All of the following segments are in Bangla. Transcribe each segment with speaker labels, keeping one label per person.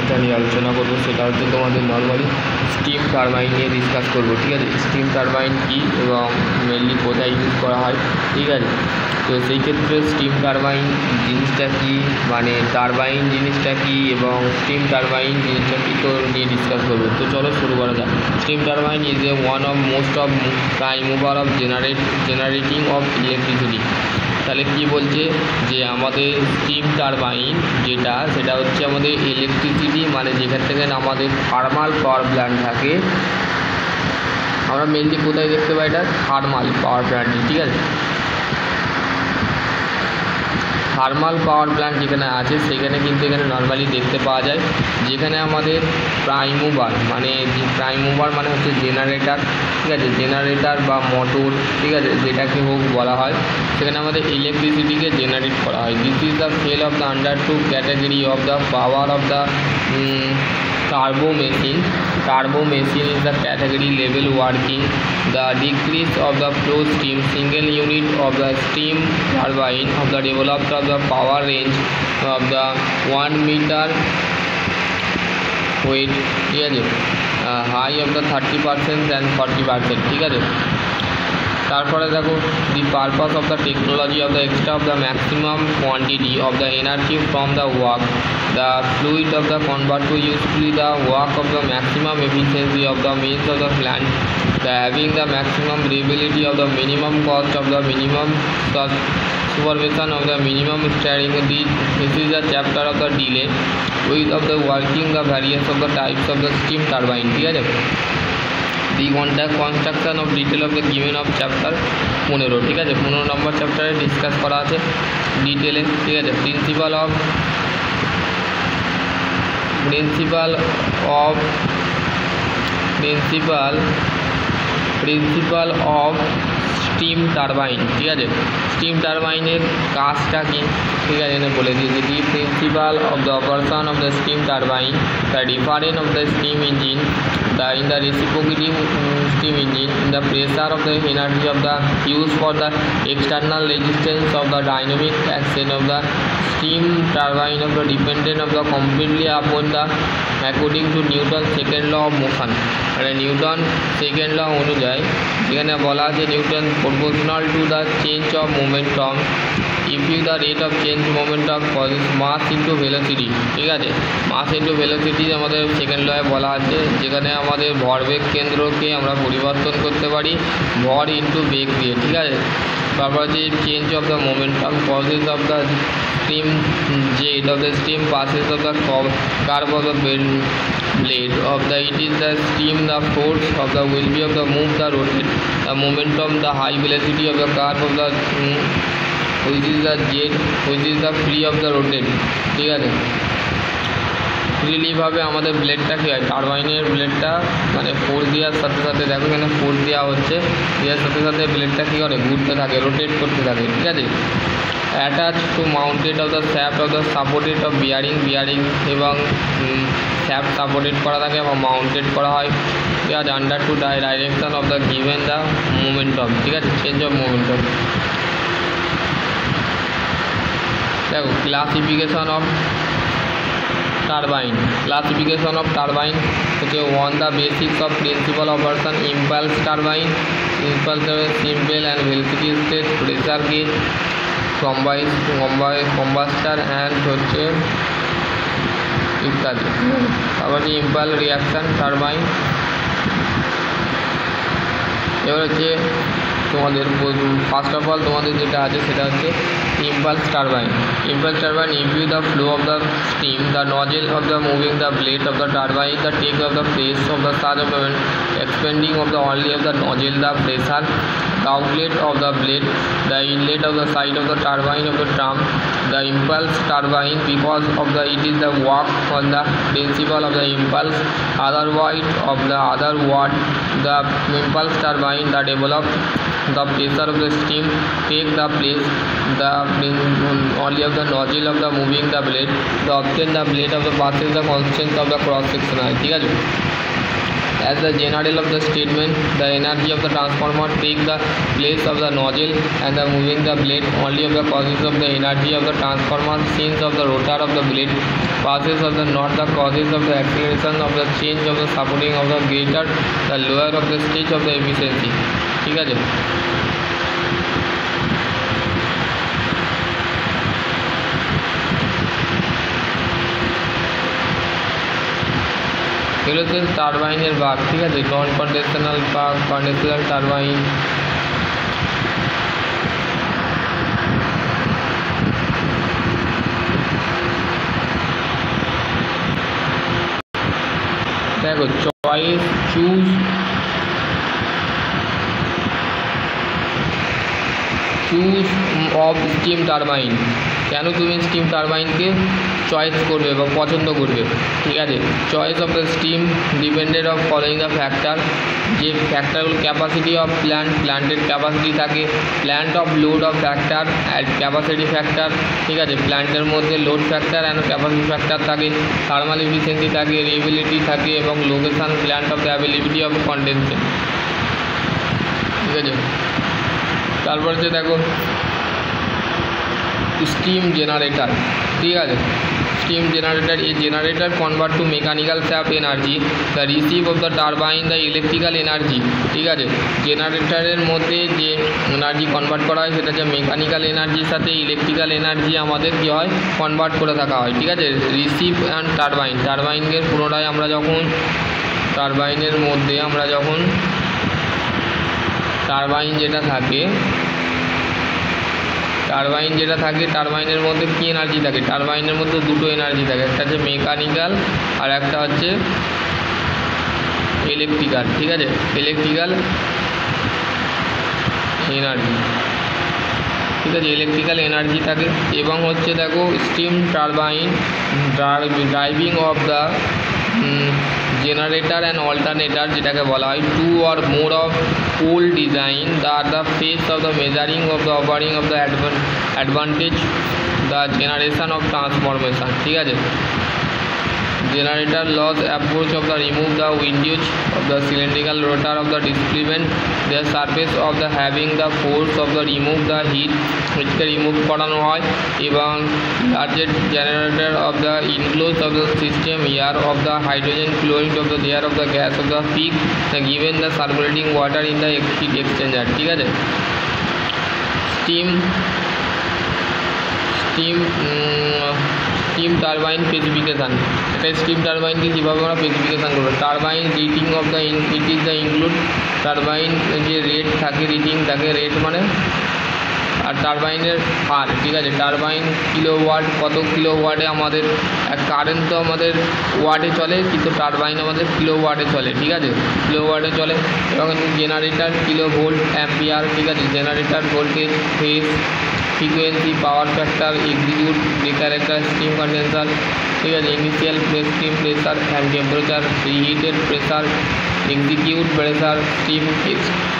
Speaker 1: জিনিসটা নিয়ে আলোচনা করবো সেটা হচ্ছে তোমাদের নর্মালি স্টিম টারবাইন নিয়ে ডিসকাস করবো। ঠিক আছে, স্টিম টারবাইন কী এবং মেনলি কোথায় ইউজ করা হয়। ঠিক আছে, তো সেই ক্ষেত্রে স্টিম টারবাইন জিনিসটা কী, মানে টারবাইন জিনিসটা কী এবং স্টিম টারবাইন জিনিসটা কী, তো নিয়ে ডিসকাস করবো। তো চলো শুরু করা যাক। Steam turbine is a one of most of prime mover of generating of electricity. তাহলে কি বলছে যে আমাদের স্টিম টারবাইন সেটা হচ্ছে আমাদের ইলেকট্রিসিটি, মানে যেখান থেকে আমাদের থার্মাল পাওয়ার প্ল্যান্ট থাকে। আমরা মেনলি কোথায় দেখতে পাই এটা, থার্মাল পাওয়ার প্ল্যান্টে। ঠিক আছে, থার্মাল পাওয়ার প্ল্যান্ট যেখানে আছে সেখানে কিন্তু এখানে নর্মালি দেখতে পাওয়া যায়, যেখানে আমাদের প্রাইম মুভার মানে হচ্ছে জেনারেটার। ঠিক আছে, জেনারেটার বা মোটর, ঠিক আছে, যেটাকে হোক বলা হয়, সেখানে আমাদের ইলেকট্রিসিটিকে জেনারেট করা হয়। This is the cell of the under two category of the power of the turbo machine is the category level working. The decrease of the flow steam single unit of the steam turbine of the developed of the power range of the 1 meter weight. ঠিক আছে, high of the 30% and 40%. ঠিক আছে, তারপরে দেখো the purpose of the technology of the extra of the maximum quantity of the energy from the work the fluid of the convert to usefully the work of the maximum efficiency of the means of the plant, the having the maximum reliability of the minimum cost of the minimum supervision of the minimum steering. This is the chapter of the delay with of the working the various of the types of the steam turbine. ঠিক আছে, the construction of detail of the given of chapter 15. ঠিক আছে, 15 নম্বর চ্যাপ্টারে ডিসকাস করা আছে ডিটেলে। ঠিক আছে, প্রিন্সিপাল অফ স্টিম টারবাইন। ঠিক আছে, স্টিম টারবাইনের কাজটা কি, ঠিক আছে, এখানে বলে দিয়েছি। The principal of the operation of the steam turbine, the different of the steam engine, in the reciprocating steam engine, in the pressure of the energy of the use for the external resistance of the dynamic action of the steam turbine of the dependent of the completely upon the according to Newton's second law of motion. মানে নিউটন সেকেন্ড ল অনুযায়ী যেখানে বলা আছে Newton proportional to the change of momentum if the rate of change momentum causes mass into velocity. ঠিক আছে, মাস ইন্টু ভেলোসিটি আমাদের সেকেন্ড লয়ে বলা আছে, যেখানে আমাদের ভরবেগ কেন্দ্রকে আমরা পরিবর্তন করতে পারি ভর ইন্টু বেগ দিয়ে। ঠিক আছে, তারপর যে change of the momentum causes of the steam jet of the steam passes of the curve of the blade of the it is the steam the force of the will be of the move the rotate the momentum the high velocity of the curve of the which is the jet which is the free of the rotate. ঠিক আছে, ফ্রিলিভাবে আমাদের ব্লেডটা কী হয়, টারবাইনের ব্লেডটা মানে ফোর্স দেওয়ার সাথে সাথে দেখো এখানে ফোর্স দেওয়া হচ্ছে, দেওয়ার সাথে সাথে ব্লেডটা কী করে, ঘুরতে থাকে, রোটেট করতে থাকে। ঠিক আছে, attach to mounted of the shaft of the supported of bearing এবং স্যাপ সাপোর্টেড করা থাকে এবং মাউন্টেড করা হয়। ঠিক আছে, under to direction of the given the momentum. ঠিক আছে, চেঞ্জ অফ মোমেন্টাম। দেখো ক্লাসিফিকেশন অফ টারবাইন হচ্ছে one the basics of principle operation impulse turbine, simple and velocity stage, pressure gauge, combustor and হচ্ছে ইত্যাদি। তারপর যে ইম্পাল রিয়াকশান টারবাইন। এবার হচ্ছে তোমাদের ফার্স্ট অফ অল তোমাদের যেটা আছে সেটা হচ্ছে ইম্পালস টারবাইন। ইম্পিউ the flow of the steam, the nozzle of the moving the blade of the turbine, the take off the place of the surge of the expanding of the only of the nozzle, the pressure, the outlet of the blade, the inlet of the side of the turbine of the drum, the impulse turbine because of the it is the work on the principle of the impulse. Other word the impulse turbine that develop the pressure of the steam take the place the only of the nozzle of the moving the blade, the obtain the blade of the passes the constant of the cross section. ঠিক আছে, as the general of the statement, the energy of the transformer take the place of the nozzle and the moving the blade only of the causes of the energy of the transformer since of the rotor of the blade passes of the not the causes of the acceleration of the change of the supporting of the greater the lower of the stage of the efficiency। ঠিক আছে, এগুলো হচ্ছে টারবাইনের ভাগ। ঠিক আছে, নন কন্ডেনসাল ভাগ, কন্ডেনসাল টারবাইন। দেখো choice choose of steam turbine. কেন তুমি স্টিম টারবাইনকে চয়েস করবে বা পছন্দ করবে? ঠিক আছে, choice of the steam depended of following the factor. যে ফ্যাক্টরগুলো ক্যাপাসিটি অফ প্ল্যান্টের ক্যাপাসিটি থাকে, plant of load of factor and capacity factor. ঠিক আছে, প্ল্যান্টের মধ্যে load factor and capacity factor থাকে, থার্মাল এফিসিয়েন্সি থাকে, রিএবিলিটি থাকে এবং location plant of the availability of condensate. ঠিক আছে, তারপর হচ্ছে দেখো স্টিম জেনারেটর। ঠিক আছে, steam generator, a generator convert to mechanical shaft energy the receive of the turbine the electrical energy. ঠিক আছে, জেনারেটরের মধ্যে যে এনার্জি কনভার্ট করা হয় সেটা হচ্ছে মেকানিক্যাল এনার্জির সাথে ইলেকট্রিক্যাল এনার্জি আমাদের কী হয়, কনভার্ট করে থাকা হয়। ঠিক আছে, রিসিভ অ্যান্ড টারবাইন, টারবাইনের পুনরায় আমরা যখন টারবাইনের মধ্যে আমরা যখন টারবাইন যেটা থাকে টারবাইনের মধ্যে কী এনার্জি থাকে? টারবাইনের মধ্যে দুটো এনার্জি থাকে, একটা হচ্ছে মেকানিক্যাল আর একটা হচ্ছে ইলেকট্রিক্যাল। ঠিক আছে, ইলেকট্রিক্যাল এনার্জি। ঠিক আছে, ইলেকট্রিক্যাল এনার্জি থাকে এবং হচ্ছে দেখো steam turbine driving of the generator and alternator, যেটাকে বলা হয় two or more of pole design the face of the measuring of the operating of the advantage the generation of transformation. ঠিক আছে, generator loss approach of the remove the windage of the cylindrical rotor of the displacement the surface of the having the force of the remove the heat which can remove করানো হয় এবং largest generator of the enclosed of the system air of the hydrogen fluid of the layer of the gas of the peak the given the circulating water in the heat exchanger। ঠিক আছে, স্টিম টারবাইন স্পেসিফিকেশান। এটা স্টিম টারবাইনকে কীভাবে আমরা স্পেসিফিকেশান করবো? Turbine rating of the it is the include turbine যে রেট থাকে, রেটিং থাকে, রেট মানে আর টারবাইনের হার। ঠিক আছে, টারবাইন কিলোওয়াট, কত কিলোওয়াটে আমাদের কারেন্ট তো আমাদের ওয়াটে চলে কিন্তু টারবাইন আমাদের কিলোওয়াটে চলে। ঠিক আছে, কিলোওয়াটে চলে এবং জেনারেটর কিলো ভোল্ট অ্যাম্পিয়ার। ঠিক আছে, generator voltage, phase, frequency, power factor, execute character, steam condenser. ঠিক আছে, initial steam pressure and temperature, reheated pressure, execute pressure, steam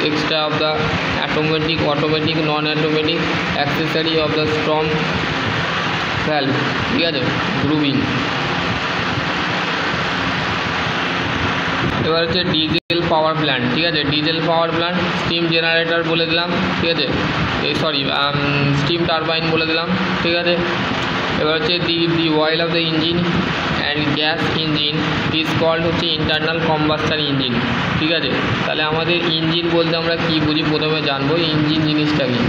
Speaker 1: extra of the automatic non automatic accessory of the স্ট্রম ভ্যালভ। ঠিক আছে, গ্রুভিং। এবার হচ্ছে ডিজেল পাওয়ার প্ল্যান্ট। ঠিক আছে, diesel power plant, steam generator বলে দিলাম। ঠিক আছে, স্টিম টারবাইন বলে দিলাম। ঠিক আছে, এবার হচ্ছে the oil of the engine and gas engine is called হচ্ছে ইন্টারনাল কম্বাস্টন ইঞ্জিন। ঠিক আছে, তাহলে আমাদের ইঞ্জিন বলতে আমরা কী বুঝি প্রথমে জানবো, ইঞ্জিন জিনিসটা কী।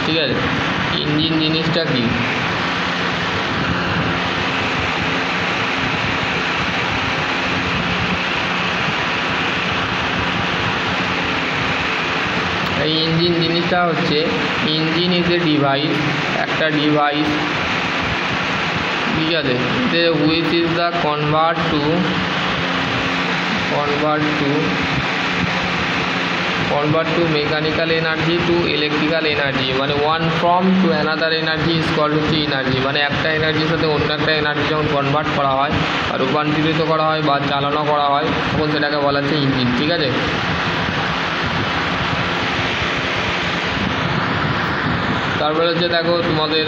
Speaker 1: ঠিক আছে, ইঞ্জিন জিনিসটা কী? এই ইঞ্জিন জিনিসটা হচ্ছে, ইঞ্জিন ইজ এ ডিভাইস, একটা ডিভাইস। ঠিক আছে, which is the convert to mechanical energy to electrical energy, মানে one from to another energy is called হচ্ছে এনার্জি। মানে একটা এনার্জির সাথে অন্য একটা এনার্জি যখন কনভার্ট করা হয় আর রূপান্তরিত করা হয় বা চালানো করা হয় তখন সেটাকে বলা হচ্ছে ইঞ্জিন। ঠিক আছে, তারপরে হচ্ছে দেখো তোমাদের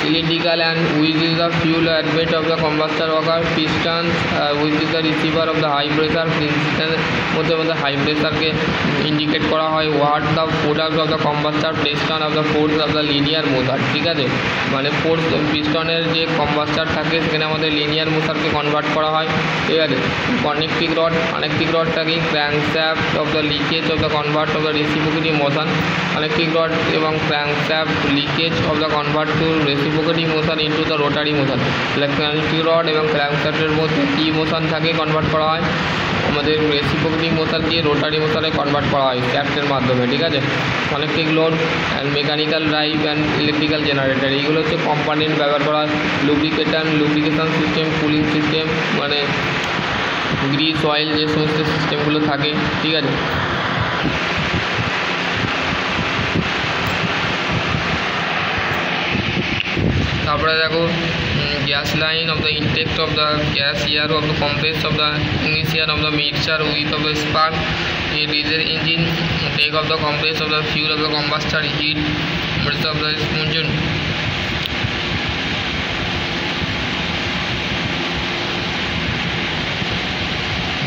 Speaker 1: cylindrical and which is the fuel admit of the combustor worker, piston which is the receiver of the high pressure, piston মধ্যে হাই প্রেসারকে ইন্ডিকেট করা হয়, what the product of the combustor piston of the force of the linear motor, ঠিক আছে, মানে ফোর্স পিস্টনের যে কম্বাস্টার থাকে সেখানে আমাদের লিনিয়ার মোটরকে কনভার্ট করা হয়, ঠিক আছে। কানেক্টিং রডটা কি, crankshaft of the leakage of the convert of the reciprocating motion, connecting rod এবং crankshaft leakage of the convert to reciprocating motion into the rotary motion. তাহলে কানেক্টিং রড এবং ক্র্যাঙ্কশ্যাফটের মধ্যে কী মোশন থাকে কনভার্ট করা হয়, আমাদের রেসিপ্রোকেটিং মোশন দিয়ে রোটারি মোশনে কনভার্ট করা হয় শ্যাফটের মাধ্যমে, ঠিক আছে। Connecting load and mechanical drive and electrical generator, এইগুলো হচ্ছে কম্পোনেন্ট ব্যবহার করা হয়। লুব্রিকেশন সিস্টেম, কুলিং সিস্টেম, মানে গ্রিস অয়েল যে সমস্ত সিস্টেমগুলো থাকে, ঠিক আছে। তারপরে দেখো gas line of the intake of the gas air of the compress of the initial of the mixture with of the spark diesel engine, take off the compress of the fuel of the combustor, heat of the engine.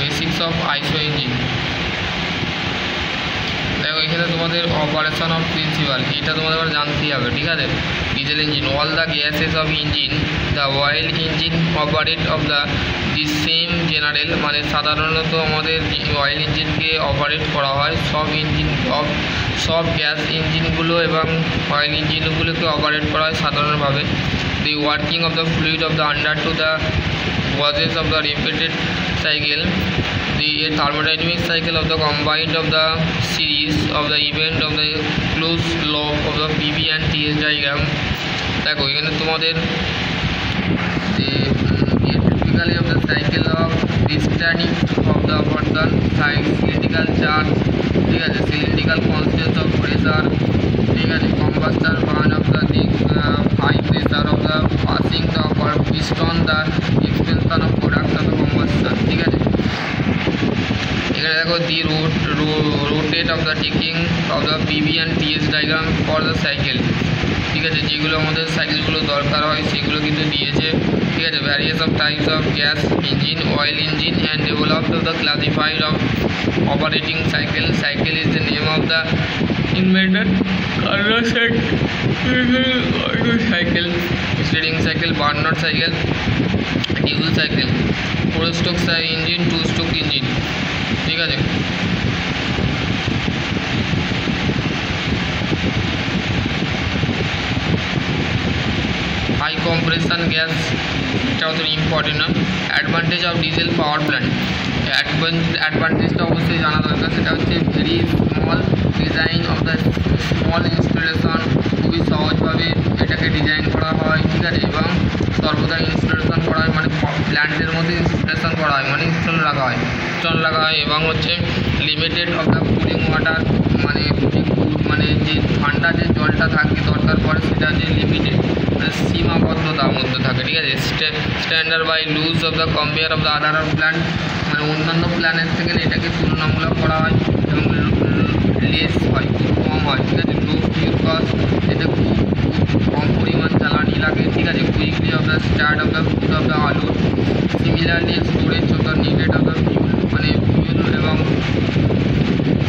Speaker 1: Basics of ISO engine, দেখো এখানে তোমাদের অপারেশন অফ প্রিন্সিপাল এটা তোমাদের আবার জানতেই হবে, ঠিক আছে। Diesel engine, all the gases of engine the oil engine operate of the the same general, মানে সাধারণত আমাদের অয়েল ইঞ্জিনকে অপারেট করা হয় সব গ্যাস ইঞ্জিনগুলো এবং অয়েল ইঞ্জিনগুলোকে অপারেট করা হয় সাধারণভাবে। The working of the fluid of the under to the causes of the repeated cycle, the thermodynamic cycle of the combined of the series of the event of the closed loop of the PV and TS diagram। দেখো এখানে তোমাদের typically of the cycle of discharging of the person cylindrical charge, ঠিক আছে, cylindrical constants of pressure, ঠিক আছে, combustor burn of the high pressure of the passing the piston, the expansion of product of the combustion, ঠিক আছে। এখানে দেখো দি rotate of the ticking of the PV and TS diagram for the cycle, ঠিক আছে, যেগুলো আমাদের সাইকেলগুলো দরকার হয় সেগুলো কিন্তু দিয়েছে, ঠিক আছে। Various of types of gas engine, oil engine and developed of the classified of operating cycle is the name of the inventor, Carnot cycle, Stirling cycle, Barnard cycle, Dual cycle, 4-stroke engine, 2-stroke engine, ঠিক আছে। হাই কম্প্রেশন গ্যাস, এটা হচ্ছে ইম্পর্টেন্ট না। Advantage of diesel power plant, অ্যাডভান্টেজটা অবশ্যই জানা দরকার, সেটা হচ্ছে very small design of the small installation, খুবই সহজভাবে এটাকে ডিজাইন করা হয়, ঠিক আছে, এবং সর্বদা ইনস্টলেশন করা হয়, মানে প্ল্যান্টের মধ্যে ইনস্টলেশন করা হয়, মানে স্টল লাগা হয়, এবং হচ্ছে limited of the cooling water, মানে যে ঠান্ডা যে জলটা থাকে দরকার পড়ে সেটা যে লিমিটেড, মানে সীমাবদ্ধতার মধ্যে থাকে, ঠিক আছে। Standard by lose of the compare of the other plant, মানে অন্যান্য প্ল্যানের থেকে এটাকে তুলনামূলক করা হয় এবং লেস হয়, খুব কম হয়, ঠিক আছে। লো ফিউল কস্ট, এতে খুব কম পরিমাণ জ্বালানি লাগে, ঠিক আছে। Quickly of the start of the food of the আলু, similarly storage of the needed of the fuel, মানে ফিউল এবং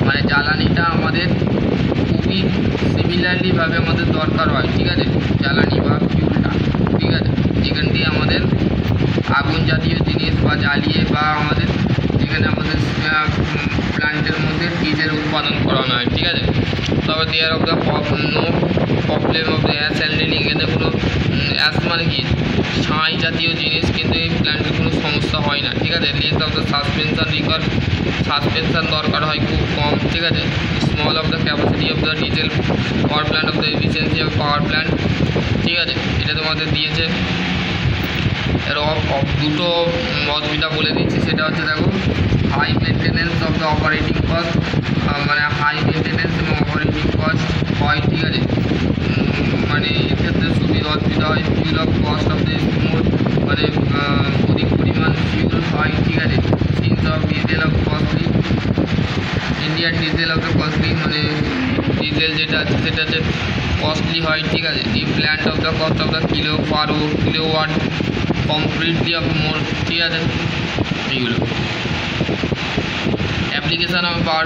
Speaker 1: মানে জ্বালানিটা আমাদের খুবই সিমিলারলিভাবে আমাদের দরকার হয়, ঠিক আছে, জ্বালানি বা ফিউলটা, ঠিক আছে, যেখান দিয়ে আমাদের আগুন জাতীয় জিনিস বা জ্বালিয়ে বা আমাদের যেখানে আমাদের প্ল্যান্টের মধ্যে ডিজেল উৎপাদন করানো হয়, ঠিক আছে। তবে there of the no problem of the ash handling, এতে কোনো অ্যাস মানে কি ছাই জাতীয় জিনিস, কিন্তু এই প্ল্যান্টের কোনো সমস্যা হয় না, ঠিক আছে। লেস অফ দ্য সাসপেনশন দরকার হয় খুব কম, ঠিক আছে। Small of the capacity of the diesel power plant of the efficiency of power plant, ঠিক আছে, এটা তোমাদের দিয়েছে। এর দুটো অসুবিধা বলে দিচ্ছি, সেটা হচ্ছে দেখো high maintenance of the operating cost, মানে হাই মেনটেনেন্স এবং অপারেটিং কস্ট হয়, ঠিক আছে, মানে এক্ষেত্রে অসুবিধা হয়। Fuel of cost of the smooth মানে অধিক পরিমাণ ফিউল হয়, ঠিক আছে। Since of diesel of costly, Indian diesel of the costly, মানে ডিজেল যেটা আছে সেটা হচ্ছে কস্টলি হয়, ঠিক আছে। The plant of the cost of the kilowatt completely of more, ঠিক আছে। এইগুলো অ্যাপ্লিকেশান অফ পাওয়ার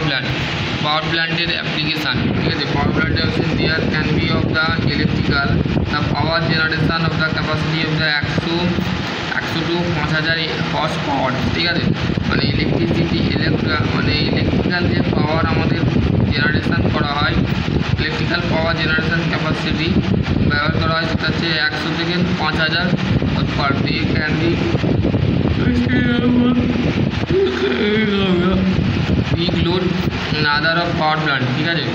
Speaker 1: প্ল্যান্টের অ্যাপ্লিকেশান, ঠিক আছে। পাওয়ার প্ল্যান্টের হচ্ছে there can be of the electrical the power generation of the capacity of the 100 to 5000 horse power, ঠিক আছে। মানে মানে ইলেকট্রিক্যাল যে পাওয়ার আমাদের জেনারেশান করা হয়, ইলেকট্রিক্যাল পাওয়ার জেনারেশান ক্যাপাসিটি ব্যবহার করা হয় সেটা হচ্ছে 100 থেকে 5000 per day can be peak load another of power plant, ঠিক আছে।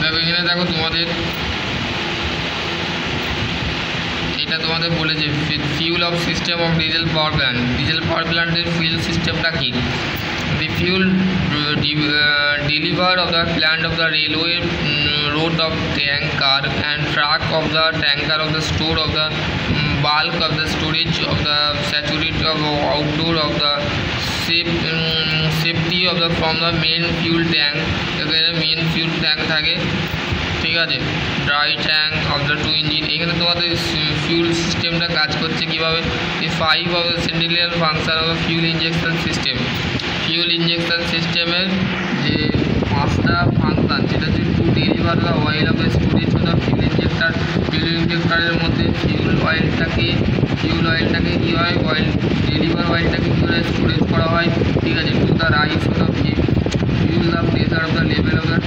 Speaker 1: দেখো এখানে দেখো তোমাদের এটা তোমাদের বলেছে fuel of system of diesel power প্ল্যান্টের ফিউল সিস্টেমটা কি। The fuel delivered of the plant of the railway road of tanker and truck of the tanker of the store of the bulk of the storage of the saturate of outdoor of the safety of the from the main fuel tank, এখানে মেন ফিউল ট্যাঙ্ক থাকে, ঠিক আছে। Dry tank of the to engine, এখানে তোমাদের ফিউল সিস্টেমটা কাজ করছে কীভাবে। এই 5 of the central function of the fuel injection সিস্টেমের যে 5টা ফাংশান, সেটা হচ্ছে to deliver the oil of the storage of the fuel ইঞ্জেক্টারের মধ্যে ফিউল অয়েলটাকে কী হয়, ডেলিভার অয়েলটাকে কী করে স্টোরেজ করা হয়, ঠিক আছে। To the rise of the fuel the pressure of the level of the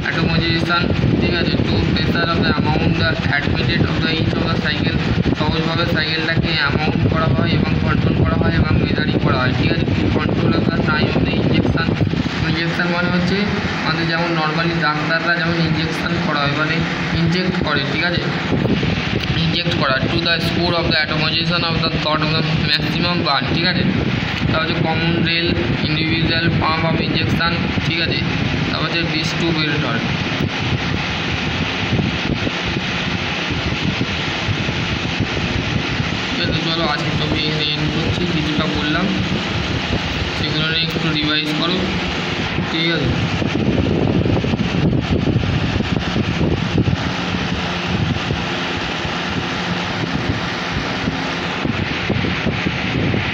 Speaker 1: atomization, ঠিক আছে। To pressure of the amount the admitted of the each of the cycle, সহজভাবে সাইকেলটাকে অ্যামাউন্ট করা হয় এবং কন্ট্রোল করা হয় এবং মেজারিং করা হয়, ঠিক আছে। To control of the time of the injection মানে হচ্ছে আমাদের যেমন নর্মালি ডাক্তাররা যেমন ইঞ্জেকশন করা হয়, মানে ইনজেক্ট করে, ঠিক আছে, ইনজেক্ট করা। To the score of the atomization of the thought of the maximum burn, ঠিক আছে। তারপর হচ্ছে common rail individual pump of injection, ঠিক আছে। তারপর হচ্ছে ডিস্ট্রিবিউটর। ঠিক আছে, চলো আজকে টপিক এখানে এন্ড করছি। কিছুটা বললাম সেগুলো নিয়ে একটু রিভাইজ করো, ঠিক আছে।